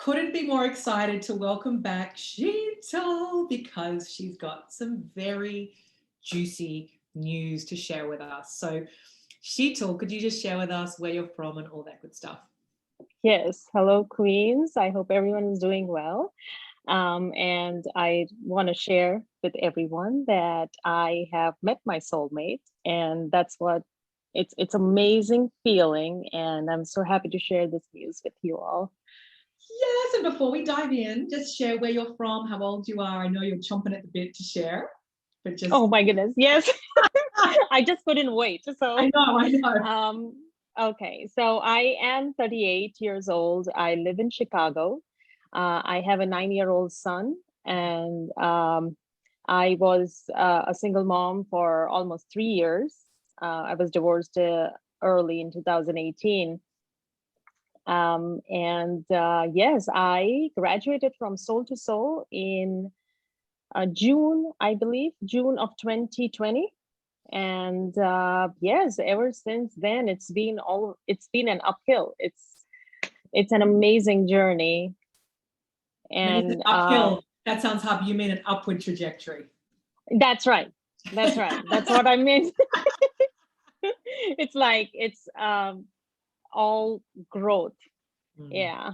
couldn't be more excited to welcome back Shital because she's got some very juicy news to share with us. So, Shital, could you just share with us where you're from and all that good stuff? Yes, hello, Queens. I hope everyone is doing well. And I want to share with everyone that I have met my soulmate, and that's what it's amazing feeling. And I'm so happy to share this news with you all. Yes, and before we dive in, just share where you're from, how old you are. I know you're chomping at the bit to share, but just Oh my goodness, yes. I just couldn't wait. So I know. okay, so I am 38 years old. I live in Chicago. I have a 9-year-old son, and I was a single mom for almost 3 years. I was divorced early in 2018. And yes, I graduated from Soul to Soul in June, I believe, June of 2020. And yes, ever since then, it's been an uphill. It's an amazing journey. When you said And uphill, that sounds happy. You mean an upward trajectory. that's right. That's right. That's what I meant. It's like it's all growth. Yeah.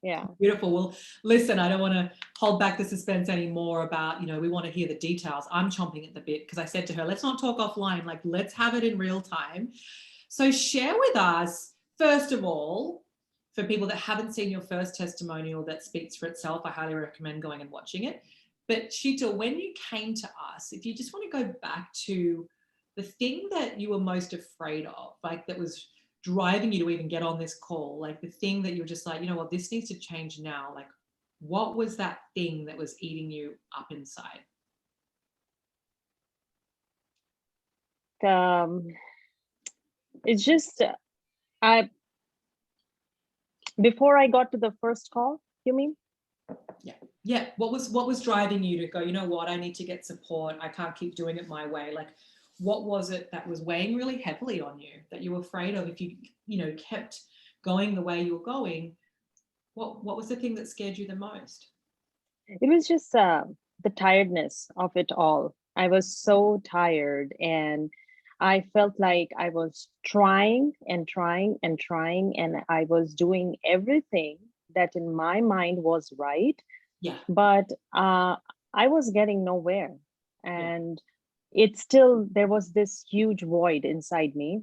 Yeah. Beautiful. Well, listen, I don't want to hold back the suspense anymore about, we want to hear the details. I'm chomping at the bit because I said to her, let's not talk offline, like let's have it in real time. So share with us, first of all, for people that haven't seen your first testimonial that speaks for itself, I highly recommend going and watching it. But Shita, when you came to us, if you just want to go back to the thing that you were most afraid of, like that was driving you to even get on this call, like the thing that you're just like, what, this needs to change now. Like, what was that thing that was eating you up inside? It's just I before I got to the first call, you mean? Yeah. What was driving you to go, you know what, I need to get support. I can't keep doing it my way. Like, what was it that was weighing really heavily on you that you were afraid of if you kept going the way you were going? What was the thing that scared you the most? It was just the tiredness of it all. I was so tired, and I felt like I was trying and trying and trying, and I was doing everything that in my mind was right. Yeah. But I was getting nowhere. Yeah. And there was this huge void inside me.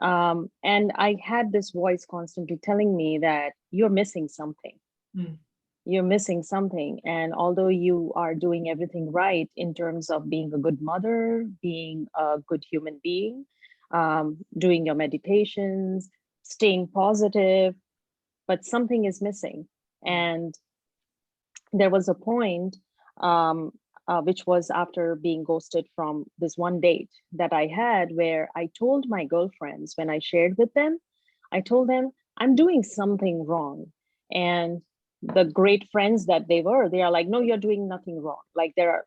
And I had this voice constantly telling me that you're missing something. Mm. You're missing something. And although you are doing everything right in terms of being a good mother, being a good human being, doing your meditations, staying positive, but something is missing. And there was a point, which was after being ghosted from this one date that I had, where I told my girlfriends, when I shared with them, I told them, I'm doing something wrong. And the great friends that they are like, no, you're doing nothing wrong. Like, there are,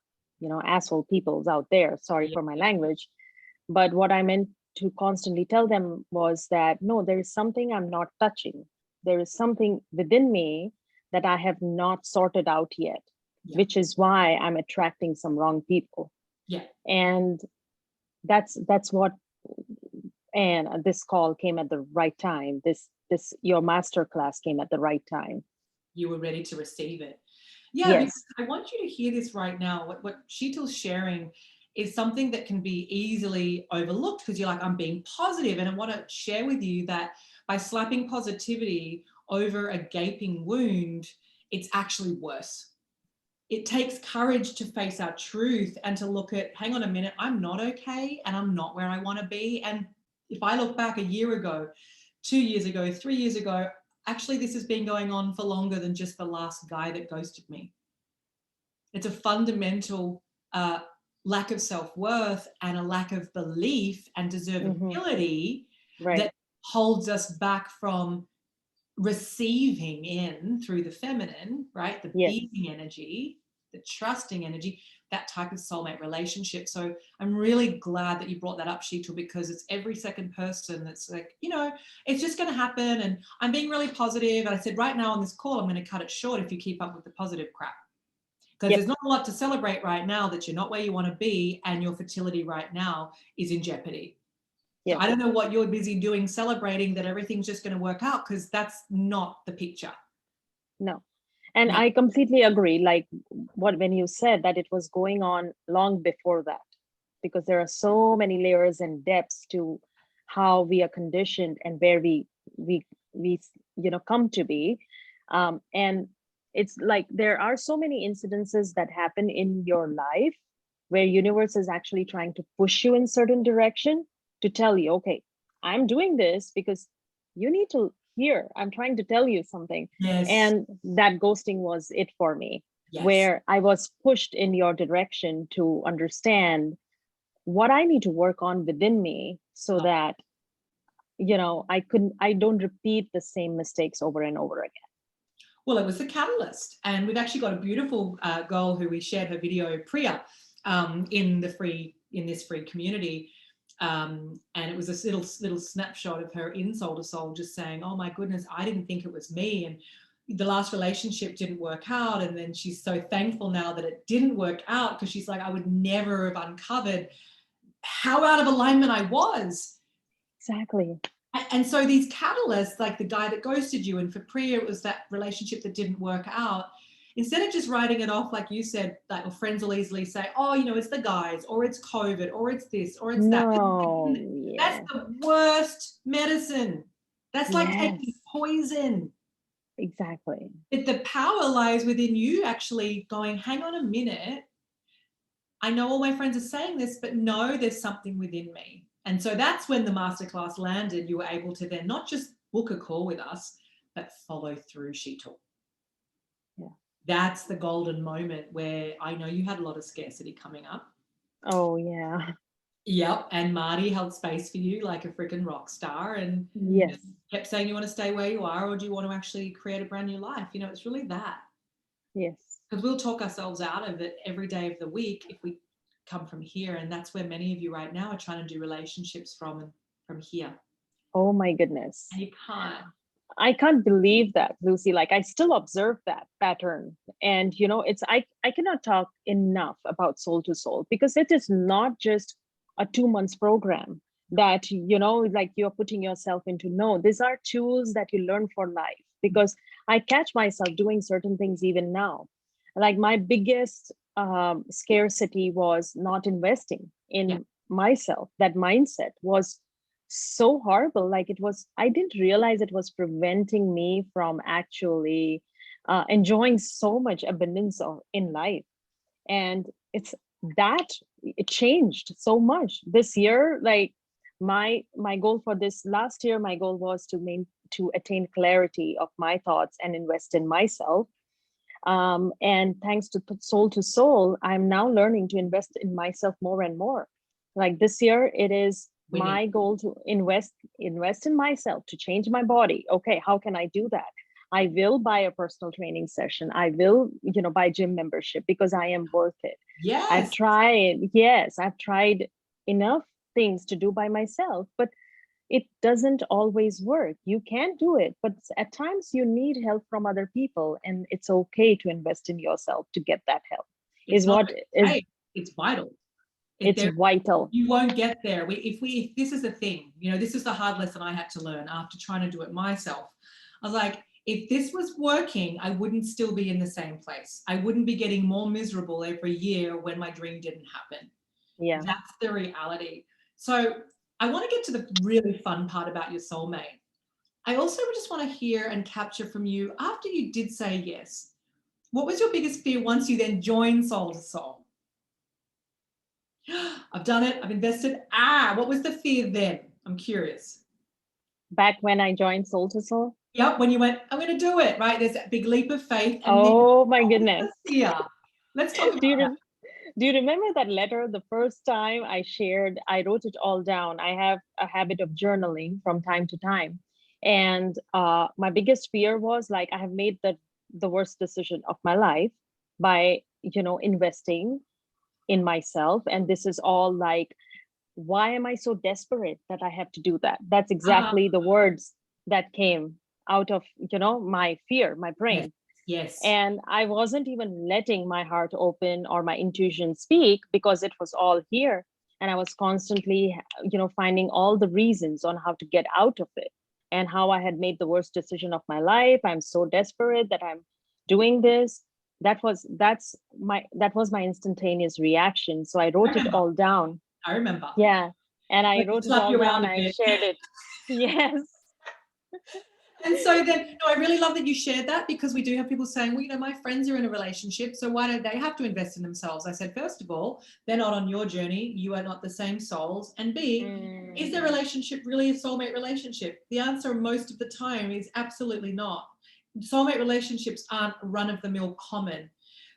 asshole peoples out there. Sorry for my language. But what I meant to constantly tell them was that, no, there is something I'm not touching. There is something within me that I have not sorted out yet, which is why I'm attracting some wrong people. Yeah. And that's what, and this call came at the right time. This your masterclass came at the right time. You were ready to receive it. Yeah, yes. Because I want you to hear this right now. What Shital's sharing is something that can be easily overlooked because you're like, I'm being positive. And I want to share with you that by slapping positivity over a gaping wound, it's actually worse. It takes courage to face our truth and to look at, hang on a minute, I'm not okay and I'm not where I want to be. And if I look back a year ago, 2 years ago, 3 years ago, actually this has been going on for longer than just the last guy that ghosted me. It's a fundamental lack of self-worth and a lack of belief and deservability that holds us back from receiving in through the feminine, right? The being energy, the trusting energy, that type of soulmate relationship. So I'm really glad that you brought that up, Shital, because it's every second person that's like, you know, it's just going to happen. And I'm being really positive. And I said, right now on this call, I'm going to cut it short if you keep up with the positive crap. Because there's not a lot to celebrate right now, that you're not where you want to be, and your fertility right now is in jeopardy. So I don't know what you're busy doing celebrating that everything's just going to work out, because that's not the picture. No. And I completely agree. Like when you said that it was going on long before that, because there are so many layers and depths to how we are conditioned and where we come to be. And it's like there are so many incidences that happen in your life where universe is actually trying to push you in certain direction to tell you, okay, I'm doing this because you need to hear. I'm trying to tell you something. Yes. And that ghosting was it for me, where I was pushed in your direction to understand what I need to work on within me so that, you know, I don't repeat the same mistakes over and over again. Well, it was the catalyst. And we've actually got a beautiful girl who we shared her video, Priya, in this free community. And it was this little snapshot of her in Soul to Soul, just saying, oh my goodness, I didn't think it was me. And the last relationship didn't work out. And then she's so thankful now that it didn't work out, because she's like, I would never have uncovered how out of alignment I was. Exactly. And so these catalysts, like the guy that ghosted you, and for Priya, it was that relationship that didn't work out. Instead of just writing it off, like you said, like friends will easily say, oh, you know, it's the guys, or it's COVID, or it's this, or it's that. That's the worst medicine. That's like taking poison. Exactly. The power lies within you actually going, hang on a minute. I know all my friends are saying this, but no, there's something within me. And so that's when the masterclass landed. You were able to then not just book a call with us, but follow through, Shital. Yeah. That's the golden moment where I know you had a lot of scarcity coming up. Oh, yeah. Yep. And Marty held space for you like a freaking rock star, and kept saying, you want to stay where you are, or do you want to actually create a brand new life? You know, it's really that. Yes. Because we'll talk ourselves out of it every day of the week if we come from here. And that's where many of you right now are trying to do relationships from here. Oh my goodness. And you can't. I can't believe that, Lucy. Like, I still observe that pattern. And, you know, I cannot talk enough about Soul to Soul, because it is not just a 2 months program that, you know, like you're putting yourself into. No, these are tools that you learn for life, because I catch myself doing certain things even now. Like my biggest scarcity was not investing in myself. That mindset was so horrible. Like I didn't realize it was preventing me from actually enjoying so much abundance in life. And it changed so much this year. Like my goal for this last year, my goal was to attain clarity of my thoughts and invest in myself. And thanks to Soul to Soul, I'm now learning to invest in myself more and more. Like this year, it is my goal to invest in myself, to change my body. Okay, how can I do that? I will buy a personal training session. I will, you know, buy gym membership, because I am worth it. Yes. I've tried enough things to do by myself, but it doesn't always work. You can do it, but at times you need help from other people, and it's okay to invest in yourself to get that help. It's vital. It's vital. You won't get there. If this is the thing, you know, this is the hard lesson I had to learn after trying to do it myself. I was like, if this was working, I wouldn't still be in the same place. I wouldn't be getting more miserable every year when my dream didn't happen. Yeah. That's the reality. So I want to get to the really fun part about your soulmate. I also just want to hear and capture from you, after you did say yes, what was your biggest fear once you then joined Soul to Soul? I've done it. I've invested. What was the fear then? I'm curious. Back when I joined Soul to Soul? Yep, when you went, I'm going to do it, right? There's that big leap of faith. And my goodness. Yeah. Let's talk about that. Do you remember that letter? The first time I wrote it all down. I have a habit of journaling from time to time. And my biggest fear was, like, I have made the worst decision of my life by, you know, investing in myself. And this is all like, why am I so desperate that I have to do that? That's Ah, exactly the words that came out of, my fear, my yes, brain. yes. And I wasn't even letting my heart open or my intuition speak because it was all here. And I was constantly, finding all the reasons on how to get out of it and how I had made the worst decision of my life. I'm so desperate that I'm doing this. That was my instantaneous reaction. So I I wrote it remember. all down. I remember. Yeah. And I Let me wrote it slap all you down. around a I bit. shared it. Yes. And so then, no, I really love that you shared that, because we do have people saying, well, my friends are in a relationship, so why don't they have to invest in themselves? I said, first of all, they're not on your journey. You are not the same souls. And B, is their Mm, relationship really a soulmate relationship? The answer most of the time is absolutely not. Soulmate relationships aren't run of the mill common,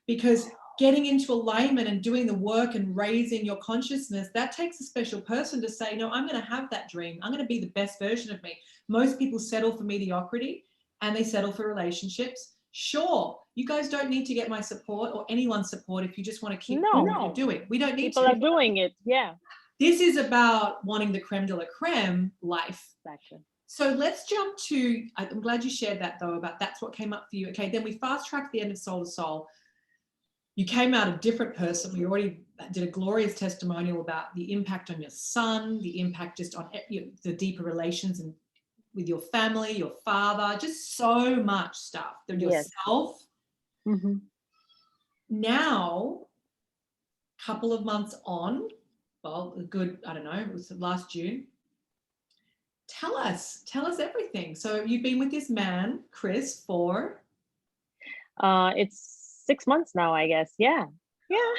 because getting into alignment and doing the work and raising your consciousness, that takes a special person to say, no, I'm going to have that dream. I'm going to be the best version of me. Most people settle for mediocrity and they settle for relationships. Sure, you guys don't need to get my support or anyone's support if you just want to keep doing what no, you're doing. We don't need people to. are doing it. Yeah, This is about wanting the creme de la creme life. exactly. So let's jump to, I'm glad you shared that though, about that's what came up for you. Okay, then we fast track the end of Soul to Soul. You came out a different person. We already did a glorious testimonial about the impact on your son, the impact just on the deeper relations and with your family, your father, just so much stuff. Yes. Yourself. Hmm. Now, couple of months on, well, a good, I don't know, it was last June. Tell us everything. So you've been with this man, Chris, for It's 6 months now, I guess. Yeah. Yeah.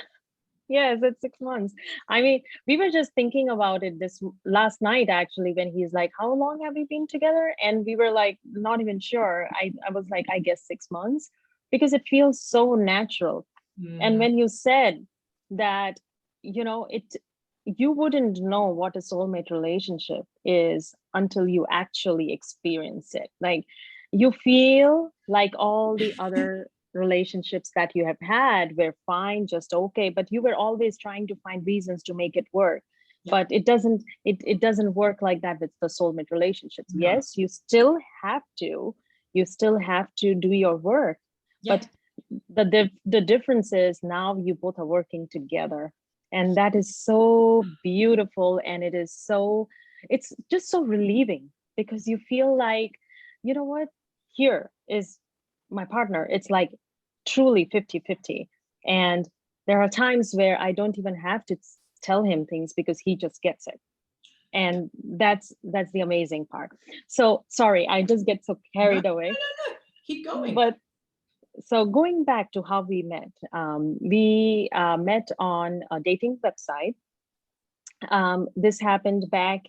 Yes, it's 6 months. I mean, we were just thinking about it this last night, actually, when he's like, how long have we been together? And we were like, not even sure. I was like, I guess 6 months, because it feels so natural. And mm, when you said that, it, you wouldn't know what a soulmate relationship is until you actually experience it. Like, you feel like all the other relationships that you have had were fine, just okay, but you were always trying to find reasons to make it work. yeah, But it doesn't work like that with the soulmate relationships. no, Yes, you still have to do your work, yeah. but the difference is now you both are working together, and that is so beautiful. And it's just so relieving, because you feel like, you know what, here is my partner. It's like truly 50-50. And there are times where I don't even have to tell him things, because he just gets it. And that's the amazing part. So sorry, I just get so No, no, carried away. no, no. Keep going. But so going back to how we met, we met on a dating website. This happened back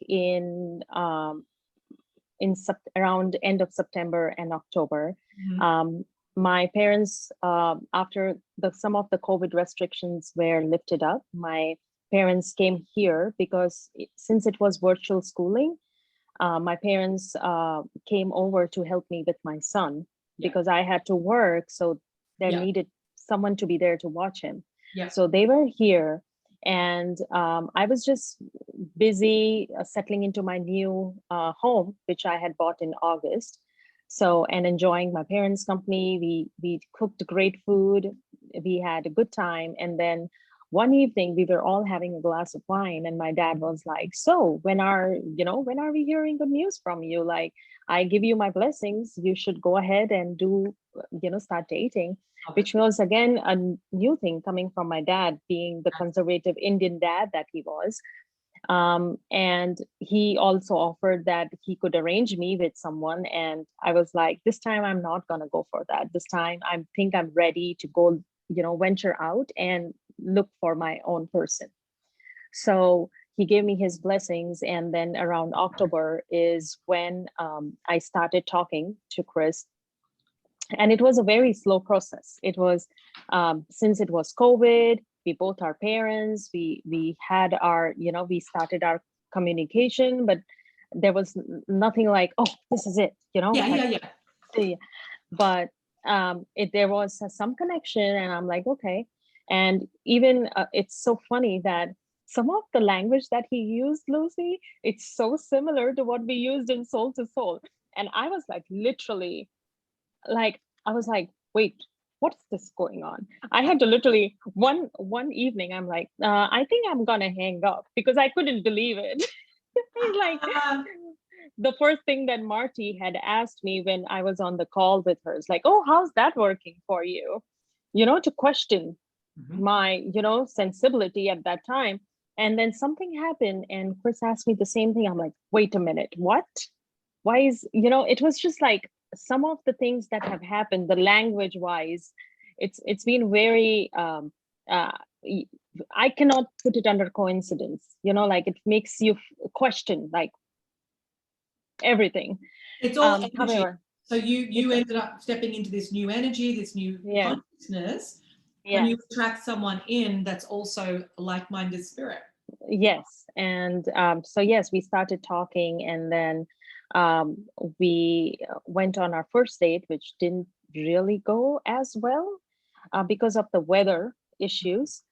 around end of September and October. Mhm. My parents, after some of the COVID restrictions were lifted up, my parents came here because since it was virtual schooling, my parents came over to help me with my son, Yeah, because I had to work. So there yeah, needed someone to be there to watch him. yeah. So they were here. And I was just busy settling into my new home, which I had bought in August. So, and enjoying my parents' company. We cooked great food. We had a good time. And then one evening we were all having a glass of wine, and my dad was like, so when are we hearing good news from you? Like, I give you my blessings, you should go ahead and start dating. Love it. Which was again a new thing coming from my dad, being the conservative Indian dad that he was. And he also offered that he could arrange me with someone. And I was like, this time I'm not going to go for that. This time I think I'm ready to go, venture out and look for my own person. So he gave me his blessings. And then around October is when I started talking to Chris. And it was a very slow process. It was, since it was COVID, we both are parents, we had our, we started our communication, but there was nothing like, oh, this is it, Yeah, like, yeah, yeah. but there was some connection, and I'm like, okay. And even it's so funny that some of the language that he used, Lucy, it's so similar to what we used in Soul to Soul. And I was like, literally, like, I was like, wait, what's this going on? I had to literally one evening, I'm like, I think I'm gonna hang up because I couldn't believe it. It's like Ah, the first thing that Marty had asked me when I was on the call with her is like, oh, how's that working for you? To question mhm. my, sensibility at that time. And then something happened and Chris asked me the same thing. I'm like, wait a minute, what? Why is, it was just like some of the things that have happened, the language wise, it's been very uh I cannot put it under coincidence, like it makes you question like everything. It's all energy. However, So you it's ended up stepping into this new energy, this new yeah, consciousness, and you yes. attract someone in that's also a like-minded spirit. Yes. And so, yes, we started talking, and then we went on our first date, which didn't really go as well because of the weather issues.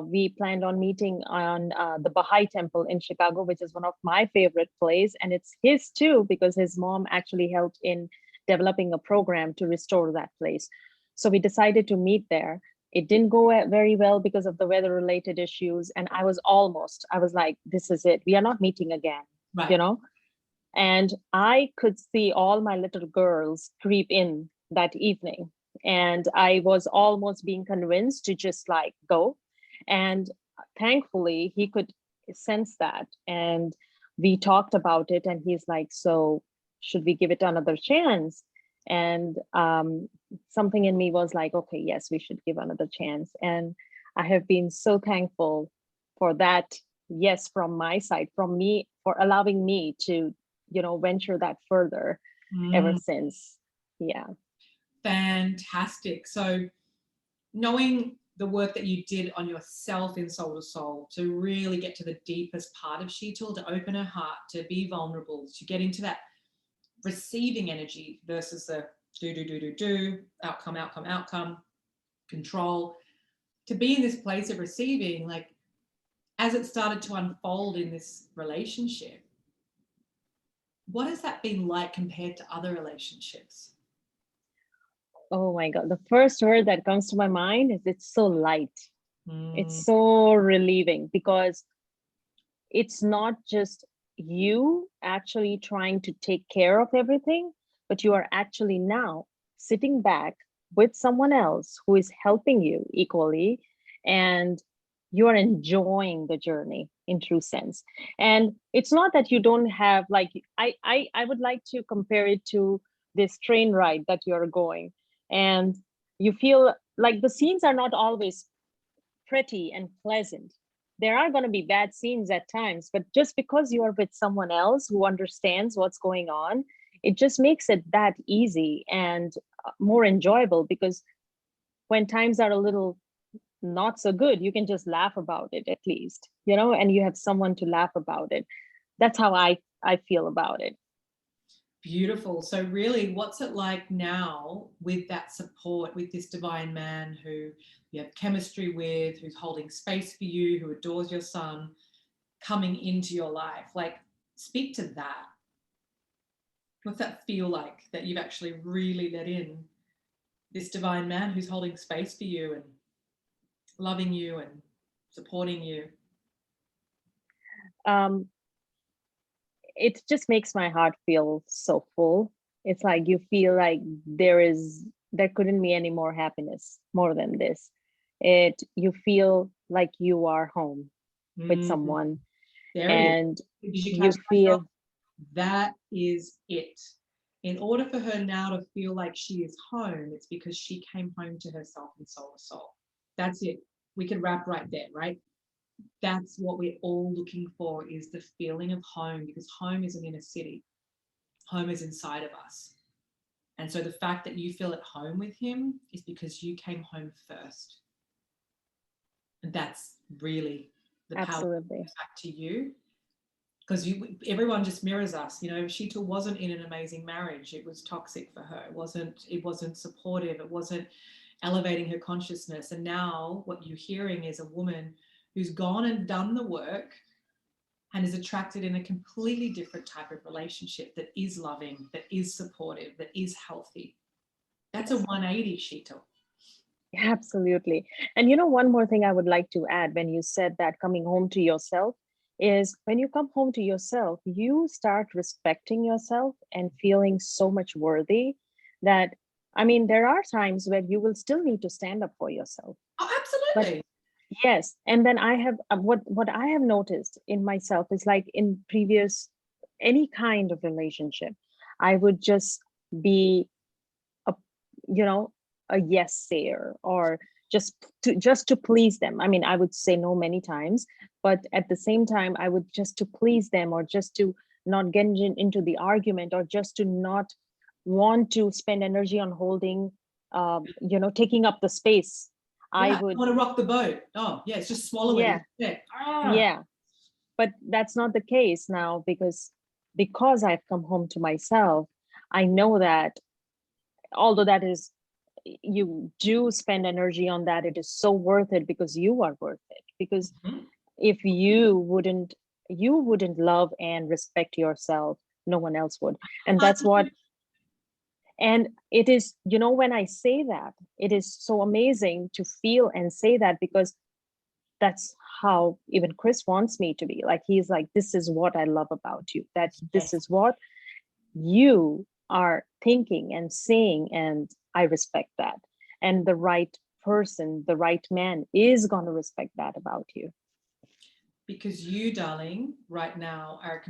We planned on meeting on the Baha'i Temple in Chicago, which is one of my favorite places. And it's his too, because his mom actually helped in developing a program to restore that place. So we decided to meet there. It didn't go very well because of the weather related issues. And I was like, this is it. We are not meeting again, you Right. know? And I could see all my little girls creep in that evening. And I was almost being convinced to just like go. And thankfully, he could sense that. And we talked about it. And he's like, so should we give it another chance? And something in me was like, okay, yes, we should give another chance. And I have been so thankful for that. Yes, from my side, from me, for allowing me to venture that further ever Mm, since. Yeah. fantastic. So knowing the work that you did on yourself in Soul to Soul to really get to the deepest part of Shital, to open her heart, to be vulnerable, to get into that receiving energy versus the do, outcome, outcome, outcome, control, to be in this place of receiving, like as it started to unfold in this relationship, what has that been like compared to other relationships? Oh my God. The first word that comes to my mind is it's so light. It's Mm, so relieving because it's not just you actually trying to take care of everything, but you are actually now sitting back with someone else who is helping you equally, and you are enjoying the journey in true sense. And it's not that you don't have like I would like to compare it to this train ride that you're going, and you feel like the scenes are not always pretty and pleasant. There are going to be bad scenes at times, but just because you are with someone else who understands what's going on, it just makes it that easy and more enjoyable, because when times are a little not so good, you can just laugh about it at least, and you have someone to laugh about it. That's how I feel about it. beautiful. So, really, what's it like now with that support, with this divine man who you have chemistry with, who's holding space for you, who adores your son, coming into your life? Like, speak to that. What's that feel like that you've actually really let in this divine man who's holding space for you and loving you and supporting you? um, it just makes my heart feel so full. It's like you feel like there couldn't be any more happiness more than this. You feel like you are home with Mm, someone, there it is. and Did you you catch myself? feel That is it. In order for her now to feel like she is home, it's because she came home to herself in Soul to Soul. That's it. We can wrap right there, right? That's what we're all looking for, is the feeling of home, because home isn't in a city. Home is inside of us. And so the fact that you feel at home with him is because you came home first. And that's really the power absolutely. back to you, because everyone just mirrors us. Sheeta wasn't in an amazing marriage. It was toxic for her. It wasn't supportive. elevating her consciousness. And now what you're hearing is a woman who's gone and done the work and is attracted in a completely different type of relationship that is loving, that is supportive, that is healthy. That's a Yes. 180, Shital. Absolutely. And one more thing I would like to add when you said that coming home to yourself is when you come home to yourself, you start respecting yourself and feeling so much worthy that, I mean, there are times where you will still need to stand up for yourself. Oh, But absolutely. yes, and then I have what I have noticed in myself is like in previous any kind of relationship, I would just be a you know a yes sayer, or just to please them. I mean, I would say no many times, but at the same time I would just to please them, or just to not get into the argument, or just to not want to spend energy on holding taking up the space. I Yeah, I would, want to rock the boat. Oh, yeah, it's just swallow it. yeah, Yeah. Ah. yeah, but that's not the case now, because I've come home to myself. I know that although that is, you do spend energy on that, it is so worth it, because you are worth it. Because Mhm. if you wouldn't love and respect yourself, no one else would. And that's what, and it is, when I say that, it is so amazing to feel and say that, because that's how even Chris wants me to be. Like, he's like, this is what I love about you, that this Yes. is what you are thinking and saying, and I respect that. And the right person, the right man is going to respect that about you. Because you, darling, right now are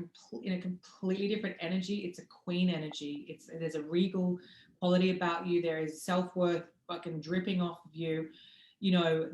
in a completely different energy. It's a queen energy. There's a regal quality about you. There is self-worth fucking dripping off of you.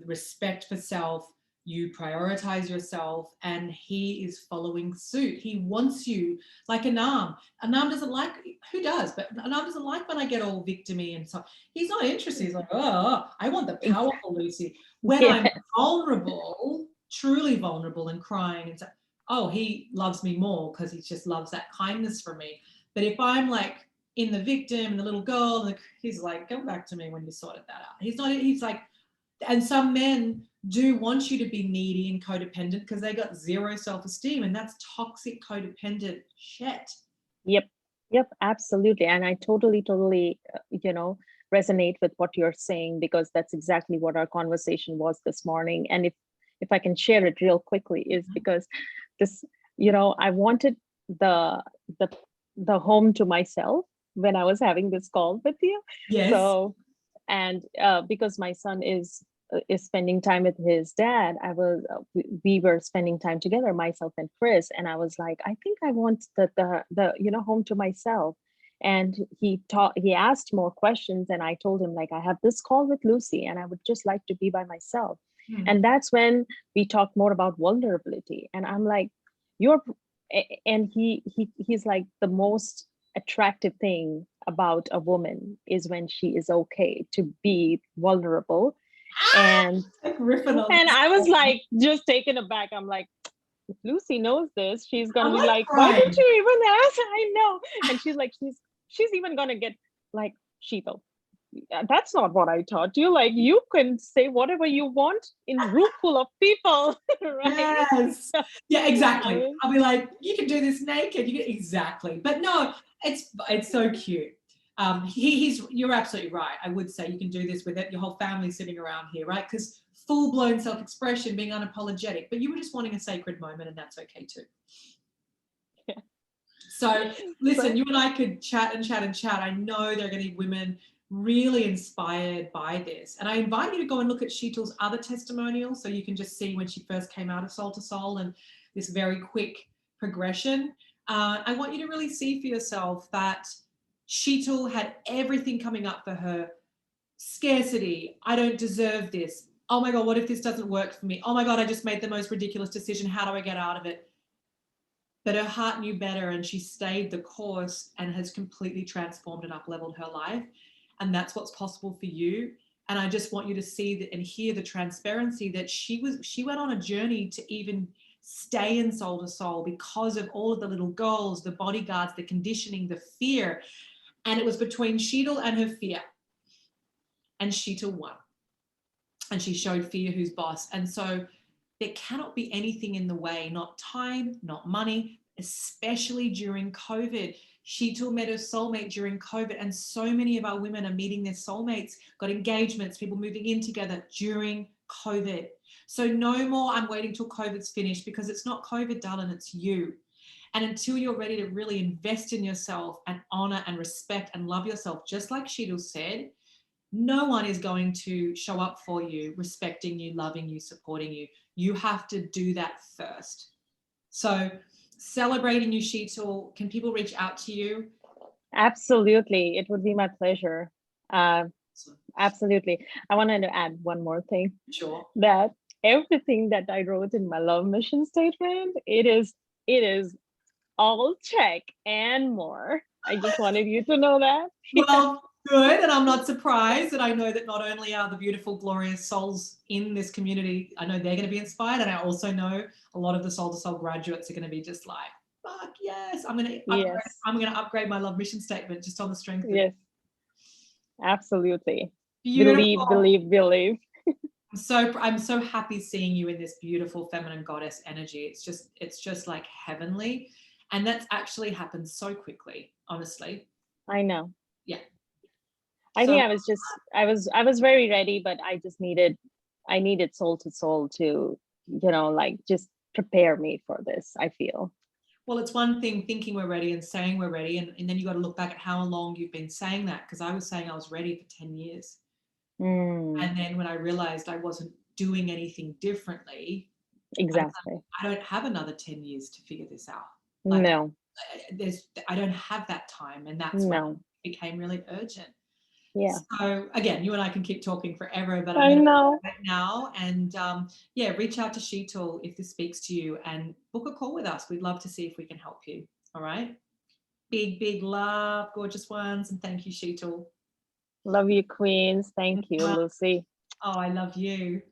Respect for self. You prioritize yourself, and he is following suit. He wants you like Anam. Anam doesn't like, who does? But Anam doesn't like when I get all victimy and so. He's not interested. He's like, oh, I want the powerful Lucy. When Yeah. I'm vulnerable, truly vulnerable and crying and say, oh, he loves me more because he just loves that kindness from me. But if I'm like in the victim and the little girl, he's like, go back to me when you sorted that out. He's like, and some men do want you to be needy and codependent because they got zero self-esteem, and that's toxic codependent shit. Yep. Yep, absolutely. And I totally resonate with what you're saying, because that's exactly what our conversation was this morning. And if I can share it real quickly, is because this, I wanted the the the home to myself when I was having this call with you. Yes. So, and because my son is spending time with his dad, we were spending time together, myself and Chris, and I was like, I think I want the home to myself. And he asked more questions, and I told him, like, I have this call with Lucy and I would just like to be by myself. Hmm. And that's when we talked more about vulnerability, and I'm like, you're and he's like, the most attractive thing about a woman is when she is okay to be vulnerable. And Like riffing on and this. I was like, just taken aback. I'm like, if Lucy knows this, she's gonna I'm be like like, why didn't crying. you even ask? I know. And she's like, she's even gonna get like, Shital, that's not what I taught you. Like, you can say whatever you want in room full of people, right? Yes. Yeah, I exactly. mean, I'll be like, you can do this naked. Exactly. But no, it's so cute. You're absolutely right. I would say you can do this with it, your whole family sitting around here, right? Because full-blown self-expression, being unapologetic, but you were just wanting a sacred moment, and that's okay too. yeah. So listen, So you and I could chat and chat and chat. I know there are going to be women really inspired by this. And I invite you to go and look at Shital's other testimonials so you can just see when she first came out of Soul to Soul and this very quick progression. I want you to really see for yourself that Shital had everything coming up for her. Scarcity, I don't deserve this. Oh my God, what if this doesn't work for me? Oh my God, I just made the most ridiculous decision. How do I get out of it? But her heart knew better, and she stayed the course and has completely transformed and up leveled her life. And that's what's possible for you. And I just want you to see that and hear the transparency that she went on a journey to even stay in Soul to Soul because of all of the little girls, the bodyguards, the conditioning, the fear. And it was between Sheetal and her fear. and Shital won. And she showed fear who's boss. And so there cannot be anything in the way, not time, not money, especially during COVID. Shital met her soulmate during COVID, and so many of our women are meeting their soulmates, got engagements, people moving in together during COVID. So no more, I'm waiting till COVID's finished, because it's not COVID, darling, it's you. And until you're ready to really invest in yourself and honor and respect and love yourself, just like Shital said, no one is going to show up for you, respecting you, loving you, supporting you. You have to do that first. So celebrating you, Shital. Can people reach out to you? Absolutely. It would be my pleasure. Absolutely. I wanted to add one more thing. Sure. That everything that I wrote in my love mission statement, it is all check and more. I just wanted you to know that. Well, good. And I'm not surprised. And I know that not only are the beautiful, glorious souls in this community, I know they're going to be inspired. And I also know a lot of the Soul to Soul graduates are going to be just like, fuck yes, I'm going to upgrade my love mission statement just on the strength of yes. Absolutely. Beautiful. Believe. I'm so happy seeing you in this beautiful feminine goddess energy. It's just like heavenly. And that's actually happened so quickly, honestly. I know. Yeah. I think I was very ready, but I needed soul to soul to, like just prepare me for this, I feel. Well, it's one thing thinking we're ready and saying we're ready. And then you got to look back at how long you've been saying that. Because I was saying I was ready for 10 years. And then when I realized I wasn't doing anything differently, exactly, I don't have another 10 years to figure this out. Like, no, I don't have that time. And that's when it became really urgent. Yeah. So again, you and I can keep talking forever, but I know right now. And reach out to Shital if this speaks to you, and book a call with us. We'd love to see if we can help you. All right. Big, big love, gorgeous ones. And thank you, Shital. Love you, queens. Thank you, Lucy. Oh, I love you.